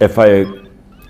FI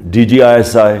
DGISI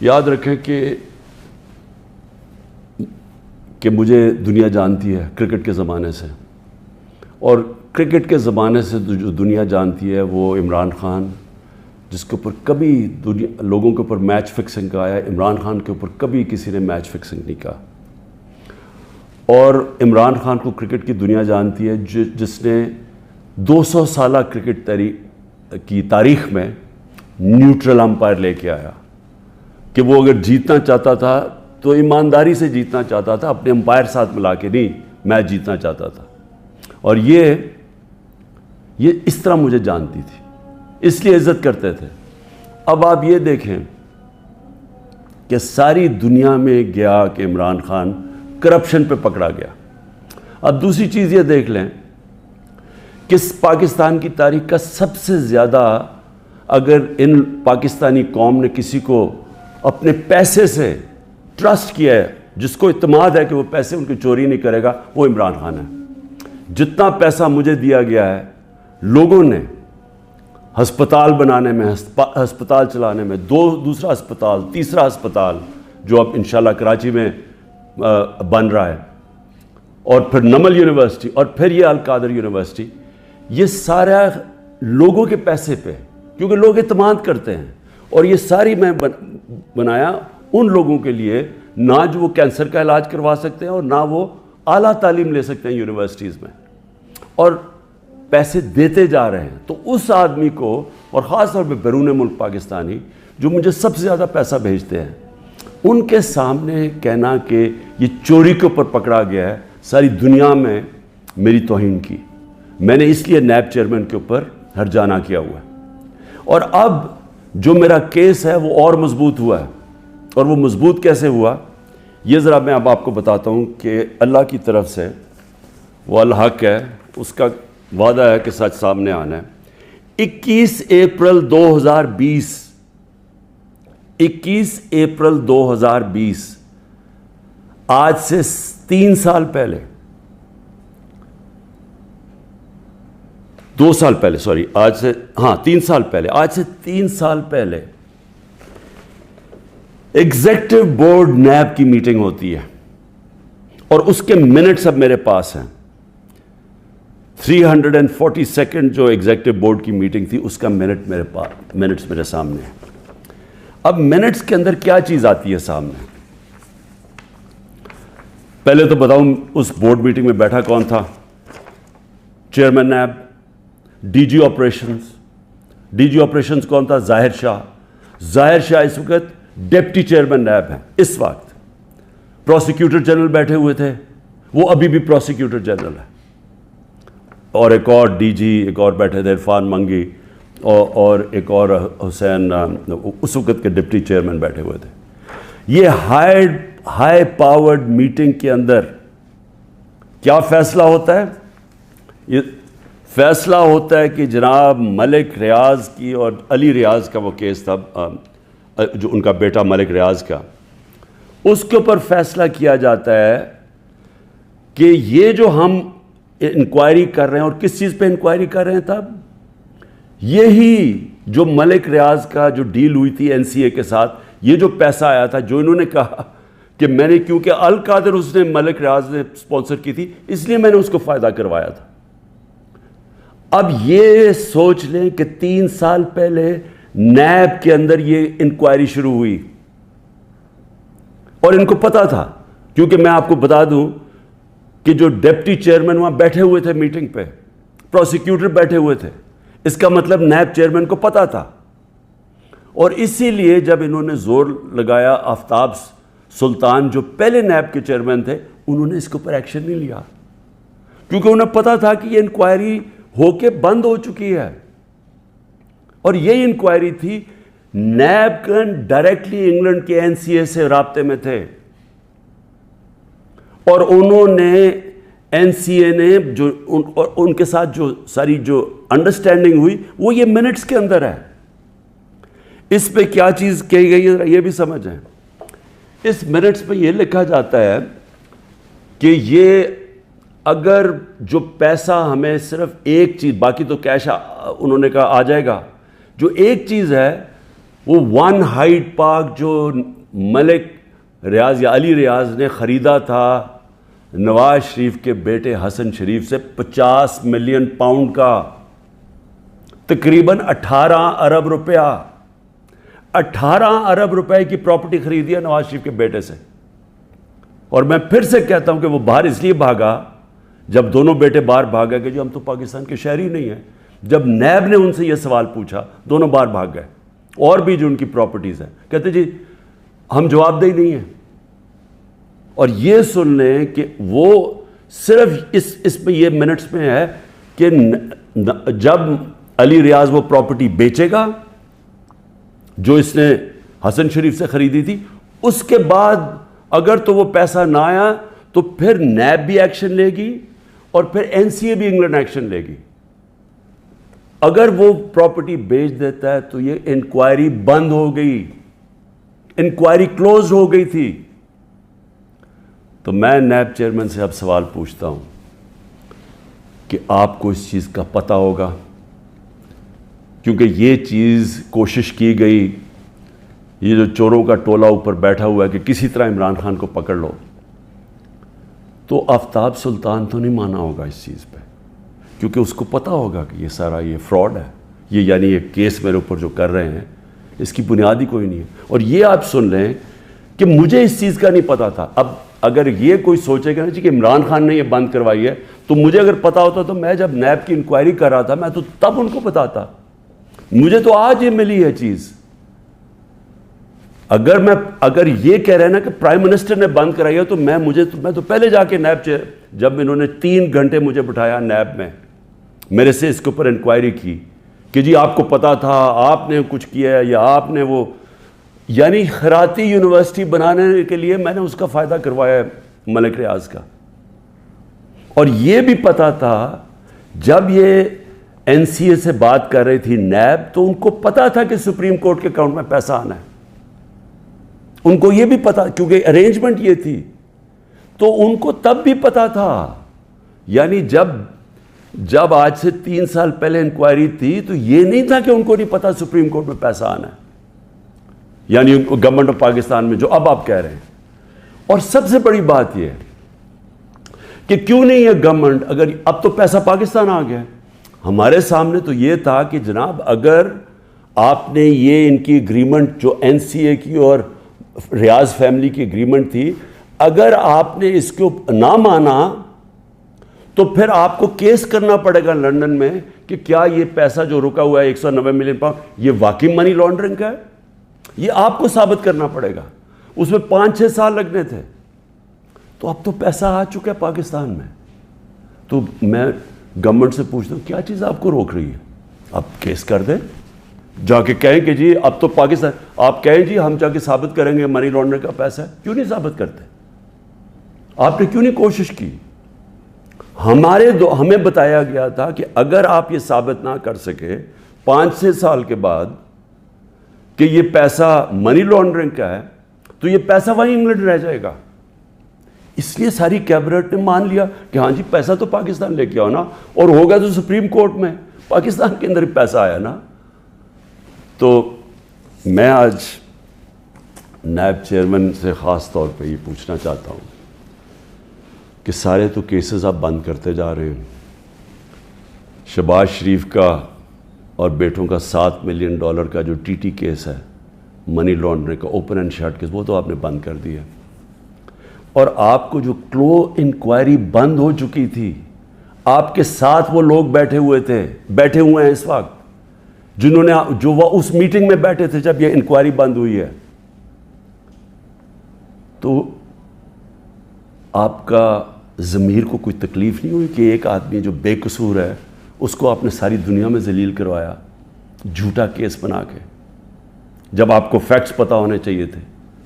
یاد رکھیں کہ مجھے دنیا جانتی ہے کرکٹ کے زمانے سے، اور کرکٹ کے زمانے سے جو دنیا جانتی ہے وہ عمران خان، جس کے اوپر کبھی لوگوں کے اوپر میچ فکسنگ کا آیا، عمران خان کے اوپر کبھی کسی نے میچ فکسنگ نہیں کہا. اور عمران خان کو کرکٹ کی دنیا جانتی ہے جس نے 200 سالہ کرکٹ کی تاریخ میں نیوٹرل امپائر لے کے آیا، کہ وہ اگر جیتنا چاہتا تھا تو ایمانداری سے جیتنا چاہتا تھا، اپنے امپائر ساتھ ملا کے نہیں میچ جیتنا چاہتا تھا. اور یہ اس طرح مجھے جانتی تھی، اس لیے عزت کرتے تھے. اب آپ یہ دیکھیں کہ ساری دنیا میں گیا کہ عمران خان کرپشن پہ پکڑا گیا. اب دوسری چیز یہ دیکھ لیں کہ پاکستان کی تاریخ کا سب سے زیادہ، اگر ان پاکستانی قوم نے کسی کو اپنے پیسے سے ٹرسٹ کیا ہے، جس کو اعتماد ہے کہ وہ پیسے ان کی چوری نہیں کرے گا، وہ عمران خان ہے. جتنا پیسہ مجھے دیا گیا ہے لوگوں نے ہسپتال بنانے میں، ہسپتال چلانے میں، دوسرا ہسپتال، تیسرا ہسپتال جو اب انشاءاللہ کراچی میں بن رہا ہے، اور پھر نمل یونیورسٹی، اور پھر یہ القادر یونیورسٹی، یہ سارا لوگوں کے پیسے پہ، کیونکہ لوگ اعتماد کرتے ہیں. اور یہ ساری میں بنایا ان لوگوں کے لیے، نہ جو وہ کینسر کا علاج کروا سکتے ہیں اور نہ وہ اعلیٰ تعلیم لے سکتے ہیں یونیورسٹیز میں، اور پیسے دیتے جا رہے ہیں. تو اس آدمی کو، اور خاص طور پہ بیرون ملک پاکستانی جو مجھے سب سے زیادہ پیسہ بھیجتے ہیں، ان کے سامنے کہنا کہ یہ چوری کے اوپر پکڑا گیا ہے، ساری دنیا میں میری توہین کی. میں نے اس لیے نیب چیئرمین کے اوپر ہرجانہ کیا ہوا ہے. اور اب جو میرا کیس ہے وہ اور مضبوط ہوا ہے. اور وہ مضبوط کیسے ہوا، یہ ذرا میں اب آپ کو بتاتا ہوں کہ اللہ کی طرف سے وہ الحق ہے، اس کا وعدہ ہے کہ سچ سامنے آنا ہے. 21 اپریل 2020 آج سے 3 سال پہلے، 2 سال پہلے، سوری، آج سے 3 سال پہلے ایگزیکٹو بورڈ نیب کی میٹنگ ہوتی ہے، اور اس کے منٹس اب میرے پاس ہیں. 342 جو ایگزیکٹو بورڈ کی میٹنگ تھی، اس کا منٹس میرے سامنے ہیں. اب منٹس کے اندر کیا چیز آتی ہے سامنے؟ پہلے تو بتاؤں اس بورڈ میٹنگ میں بیٹھا کون تھا؟ Chairman NAB, D G operations کون تھا؟ ظاہر شاہ اس وقت ڈپٹی چیئرمین نیب ہیں. اس وقت پروسیکیوٹر جنرل بیٹھے ہوئے تھے، وہ ابھی بھی پروسیکیوٹر جنرل ہے. اور ایک اور ڈی جی، ایک اور بیٹھے تھے عرفان منگی، اور ایک اور حسین، اس وقت کے ڈپٹی چیئرمین بیٹھے ہوئے تھے. یہ ہائی پاورڈ میٹنگ کے اندر کیا فیصلہ ہوتا ہے؟ یہ فیصلہ ہوتا ہے کہ جناب ملک ریاض کی، اور علی ریاض کا وہ کیس تھا، جو ان کا بیٹا ملک ریاض کا، اس کے اوپر فیصلہ کیا جاتا ہے کہ یہ جو ہم انکوائری کر رہے ہیں، اور کس چیز پہ انکوائری کر رہے ہیں تب؟ یہی جو ملک ریاض کا جو ڈیل ہوئی تھی NCA کے ساتھ، یہ جو پیسہ آیا تھا، جو انہوں نے کہا کہ میں نے، کیونکہ القادر اس نے ملک ریاض نے سپانسر کی تھی، اس لیے میں نے اس کو فائدہ کروایا تھا. اب یہ سوچ لیں کہ 3 سال پہلے نیب کے اندر یہ انکوائری شروع ہوئی، اور ان کو پتا تھا، کیونکہ میں آپ کو بتا دوں کہ جو ڈپٹی چیئرمین وہاں بیٹھے ہوئے تھے میٹنگ پہ، پروسیکیوٹر بیٹھے ہوئے تھے، اس کا مطلب نیب چیئرمین کو پتا تھا. اور اسی لیے جب انہوں نے زور لگایا، آفتاب سلطان جو پہلے نیب کے چیئرمین تھے، انہوں نے اس کے اوپر ایکشن نہیں لیا، کیونکہ انہیں پتا تھا کہ یہ انکوائری ہو کے بند ہو چکی ہے. اور یہ انکوائری تھی، نیب ڈائریکٹلی انگلینڈ کے NCA سے رابطے میں تھے، اور انہوں نے NCA نے جو ان کے ساتھ جو ساری جو انڈرسٹینڈنگ ہوئی، وہ یہ منٹس کے اندر ہے. اس پہ کیا چیز کہی گئی ہے یہ بھی سمجھیں. اس منٹس پہ یہ لکھا جاتا ہے کہ یہ اگر جو پیسہ ہمیں صرف ایک چیز، باقی تو کیش انہوں نے کہا آ جائے گا، جو ایک چیز ہے وہ ون ہائیڈ پارک جو ملک ریاض یا علی ریاض نے خریدا تھا نواز شریف کے بیٹے حسن شریف سے 50 ملین پاؤنڈ کا، تقریباً 18 ارب روپیہ، 18 ارب روپے کی پراپرٹی خریدی ہے نواز شریف کے بیٹے سے. اور میں پھر سے کہتا ہوں کہ وہ باہر اس لیے بھاگا، جب دونوں بیٹے باہر بھاگے کہ جو ہم تو پاکستان کے شہری نہیں ہیں. جب نیب نے ان سے یہ سوال پوچھا دونوں باہر بھاگ گئے. اور بھی جو ان کی پراپرٹیز ہیں کہتے جی ہم جواب دہی نہیں ہیں. اور یہ سن لیں کہ وہ صرف اس میں یہ منٹس میں ہے کہ جب علی ریاض وہ پراپرٹی بیچے گا جو اس نے حسن شریف سے خریدی تھی، اس کے بعد اگر تو وہ پیسہ نہ آیا تو پھر نیب بھی ایکشن لے گی اور پھر NCA بھی انگلینڈ ایکشن لے گی. اگر وہ پراپرٹی بیچ دیتا ہے تو یہ انکوائری بند ہو گئی، انکوائری کلوز ہو گئی تھی. تو میں نیب چیئرمین سے اب سوال پوچھتا ہوں کہ آپ کو اس چیز کا پتہ ہوگا، کیونکہ یہ چیز کوشش کی گئی، یہ جو چوروں کا ٹولہ اوپر بیٹھا ہوا ہے کہ کسی طرح عمران خان کو پکڑ لو، تو آفتاب سلطان تو نہیں مانا ہوگا اس چیز پہ، کیونکہ اس کو پتہ ہوگا کہ یہ سارا یہ فراڈ ہے، یہ یعنی یہ کیس میرے اوپر جو کر رہے ہیں اس کی بنیاد ہی کوئی نہیں ہے. اور یہ آپ سن لیں کہ مجھے اس چیز کا نہیں پتہ تھا. اب اگر یہ کوئی سوچے گا کہ عمران خان نے یہ بند کروائی ہے، تو مجھے اگر پتہ ہوتا تو میں جب نیب کی انکوائری کر رہا تھا میں تو تب ان کو بتاتا. مجھے تو آج یہ ملی ہے چیز. اگر یہ کہہ رہے ہیں نا کہ پرائم منسٹر نے بند کرائی ہے تو میں تو پہلے جا کے نیب جب انہوں نے 3 گھنٹے مجھے بٹھایا نیب میں، میرے سے اس کے اوپر انکوائری کی کہ جی آپ کو پتا تھا، آپ نے کچھ کیا ہے، یا آپ نے وہ یعنی خیراتی یونیورسٹی بنانے کے لیے میں نے اس کا فائدہ کروایا ہے ملک ریاض کا. اور یہ بھی پتا تھا جب یہ NCA سے بات کر رہی تھی نیب تو ان کو پتا تھا کہ سپریم کورٹ کے اکاؤنٹ میں پیسہ آنا ہے. ان کو یہ بھی پتا، کیونکہ ارینجمنٹ یہ تھی، تو ان کو تب بھی پتا تھا. یعنی جب آج سے 3 سال پہلے انکوائری تھی تو یہ نہیں تھا کہ ان کو نہیں پتا سپریم کورٹ میں پیسہ آنا ہے، یعنی گورنمنٹ آف پاکستان میں جو اب آپ کہہ رہے ہیں. اور سب سے بڑی بات یہ ہے کہ کیوں نہیں ہے گورنمنٹ، اگر اب تو پیسہ پاکستان آ گیا، ہمارے سامنے تو یہ تھا کہ جناب اگر آپ نے یہ ان کی اگریمنٹ جو NCA کی اور ریاض فیملی کی اگریمنٹ تھی، اگر آپ نے اس کو نہ مانا تو پھر آپ کو کیس کرنا پڑے گا لندن میں کہ کیا یہ پیسہ جو رکا ہوا ہے 190 ملین پاؤنڈ یہ واقعی منی لانڈرنگ کا ہے. یہ آپ کو ثابت کرنا پڑے گا. اس میں 5-6 سال لگنے تھے. تو اب تو پیسہ آ چکا ہے پاکستان میں. تو میں گورنمنٹ سے پوچھتا ہوں کیا چیز آپ کو روک رہی ہے؟ آپ کیس کر دیں، جا کے کہیں کہ جی اب تو پاکستان، آپ کہیں جی ہم جا کے ثابت کریں گے منی لانڈرنگ کا پیسہ ہے. کیوں نہیں ثابت کرتے؟ آپ نے کیوں نہیں کوشش کی؟ ہمیں بتایا گیا تھا کہ اگر آپ یہ ثابت نہ کر سکے 5-6 سال کے بعد کہ یہ پیسہ منی لانڈرنگ کا ہے تو یہ پیسہ وہیں انگلینڈ رہ جائے گا. اس لیے ساری کیبنٹ نے مان لیا کہ ہاں جی پیسہ تو پاکستان لے کے آؤ نا، اور ہوگا تو سپریم کورٹ میں، پاکستان کے اندر پیسہ آیا نا. تو میں آج نیب چیئرمین سے خاص طور پہ یہ پوچھنا چاہتا ہوں کہ سارے تو کیسز آپ بند کرتے جا رہے ہیں. شہباز شریف کا اور بیٹوں کا $7 ملین کا جو TT کیس ہے منی لانڈرنگ کا، اوپن اینڈ شٹ کیس، وہ تو آپ نے بند کر دیا. اور آپ کو جو کلو انکوائری بند ہو چکی تھی، آپ کے ساتھ وہ لوگ بیٹھے ہوئے ہیں اس وقت جنہوں نے جو وہ اس میٹنگ میں بیٹھے تھے جب یہ انکوائری بند ہوئی ہے. تو آپ کا ضمیر کو کوئی تکلیف نہیں ہوئی کہ ایک آدمی جو بے قصور ہے اس کو آپ نے ساری دنیا میں ذلیل کروایا جھوٹا کیس بنا کے، جب آپ کو فیکٹس پتہ ہونے چاہیے تھے؟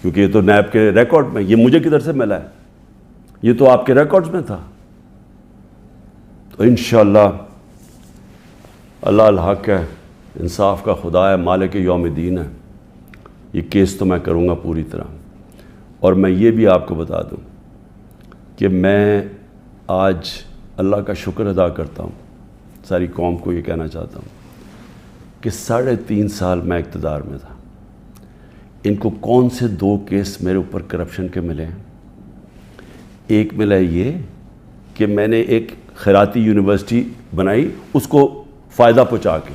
کیونکہ یہ تو نیب کے ریکارڈ میں، یہ مجھے کدھر سے ملا ہے، یہ تو آپ کے ریکارڈز میں تھا. تو انشاءاللہ اللہ الحق ہے، انصاف کا خدا ہے، مالک یوم الدین ہے، یہ کیس تو میں کروں گا پوری طرح. اور میں یہ بھی آپ کو بتا دوں کہ میں آج اللہ کا شکر ادا کرتا ہوں، ساری قوم کو یہ کہنا چاہتا ہوں کہ 3.5 سال میں اقتدار میں تھا. ان کو کون سے 2 کیس میرے اوپر کرپشن کے ملے ہیں؟ ایک ملا یہ کہ میں نے ایک خیراتی یونیورسٹی بنائی اس کو فائدہ پہنچا کے،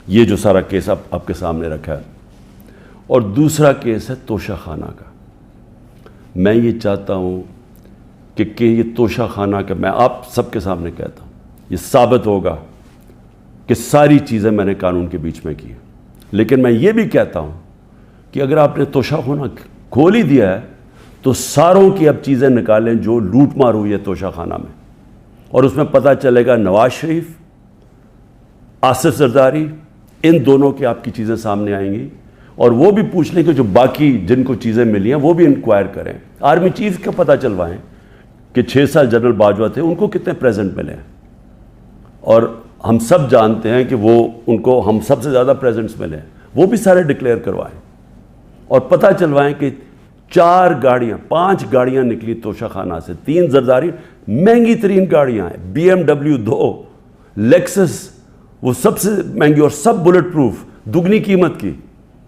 یہ جو سارا کیس آپ کے سامنے رکھا ہے، اور دوسرا کیس ہے توشہ خانہ کا۔ میں یہ چاہتا ہوں کہ یہ توشہ خانہ کا، میں آپ سب کے سامنے کہتا ہوں، یہ ثابت ہوگا کہ ساری چیزیں میں نے قانون کے بیچ میں کی ہیں، لیکن میں یہ بھی کہتا ہوں کہ اگر آپ نے توشہ خانہ کھول ہی دیا ہے تو ساروں کی اب چیزیں نکالیں جو لوٹ مار ہوئی ہے توشہ خانہ میں، اور اس میں پتہ چلے گا نواز شریف، آصف زرداری، ان دونوں کی آپ کی چیزیں سامنے آئیں گی، اور وہ بھی پوچھ لیں کہ جو باقی جن کو چیزیں ملی ہیں وہ بھی انکوائر کریں، آرمی چیف کا پتہ چلوائیں کہ 6 سال جنرل باجوہ تھے، ان کو کتنے پریزنٹ ملے ہیں، اور ہم سب جانتے ہیں کہ وہ ان کو ہم سب سے زیادہ پریزنٹس ملے ہیں، وہ بھی سارے ڈکلیئر کروائیں، اور پتہ چلوائیں کہ 4 گاڑیاں 5 گاڑیاں نکلی توشہ خانہ سے، 3 زرداری، مہنگی ترین گاڑیاں ہیں، BMW 2، لیکسس وہ سب سے مہنگی اور سب بلٹ پروف، دگنی قیمت کی،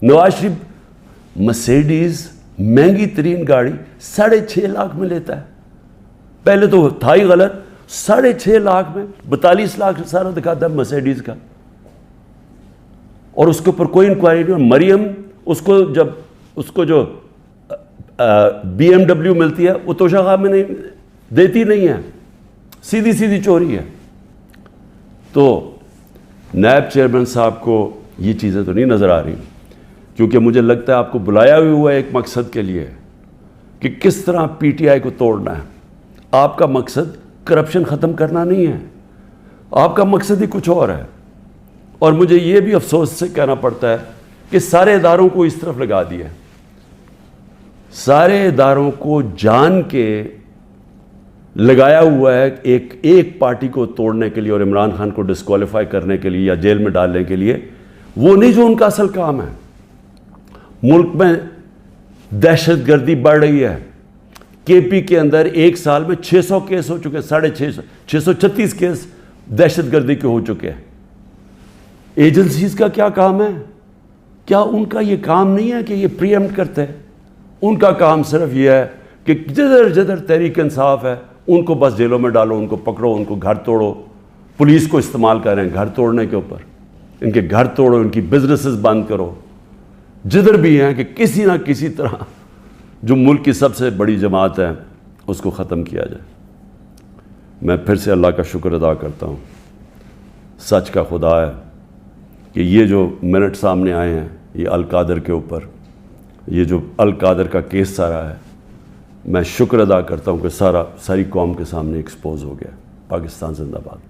نواز شریف مرسیڈیز مہنگی ترین گاڑی 6.5 لاکھ میں لیتا ہے، پہلے تو تھا ہی غلط، 6.5 لاکھ میں 42 لاکھ سارا دکھاتا ہے مرسیڈیز کا، اور اس کے اوپر کوئی انکوائری نہیں، اور مریم اس کو جو BMW ملتی ہے وہ توشہ خانہ میں نہیں دیتی نہیں ہے، سیدھی چوری ہے۔ تو نائب چیئرمین صاحب کو یہ چیزیں تو نہیں نظر آ رہی، کیونکہ مجھے لگتا ہے آپ کو بلایا ہوا ہے ایک مقصد کے لیے کہ کس طرح PTI کو توڑنا ہے۔ آپ کا مقصد کرپشن ختم کرنا نہیں ہے، آپ کا مقصد ہی کچھ اور ہے، اور مجھے یہ بھی افسوس سے کہنا پڑتا ہے کہ سارے اداروں کو اس طرف لگا دیا، سارے اداروں کو جان کے لگایا ہوا ہے ایک پارٹی کو توڑنے کے لیے اور عمران خان کو ڈسکوالیفائی کرنے کے لیے یا جیل میں ڈالنے کے لیے، وہ نہیں جو ان کا اصل کام ہے۔ ملک میں دہشت گردی بڑھ رہی ہے، KP کے اندر ایک سال میں 600 کیس ہو چکے، 636 کیس دہشت گردی کے ہو چکے ہیں۔ ایجنسیز کا کیا کام ہے؟ کیا ان کا یہ کام نہیں ہے کہ یہ پری ایمپٹ کرتے ہیں؟ ان کا کام صرف یہ ہے کہ جدھر تحریک انصاف ہے ان کو بس جیلوں میں ڈالو، ان کو پکڑو، ان کو گھر توڑو، پولیس کو استعمال کریں گھر توڑنے کے اوپر، ان کے گھر توڑو، ان کی بزنسز بند کرو، جدھر بھی ہیں کہ کسی نہ کسی طرح جو ملک کی سب سے بڑی جماعت ہے اس کو ختم کیا جائے۔ میں پھر سے اللہ کا شکر ادا کرتا ہوں، سچ کا خدا ہے کہ یہ جو منٹ سامنے آئے ہیں یہ القادر کے اوپر، یہ جو القادر کا کیس سارا ہے، میں شکر ادا کرتا ہوں کہ ساری قوم کے سامنے ایکسپوز ہو گیا۔ پاکستان زندہ باد۔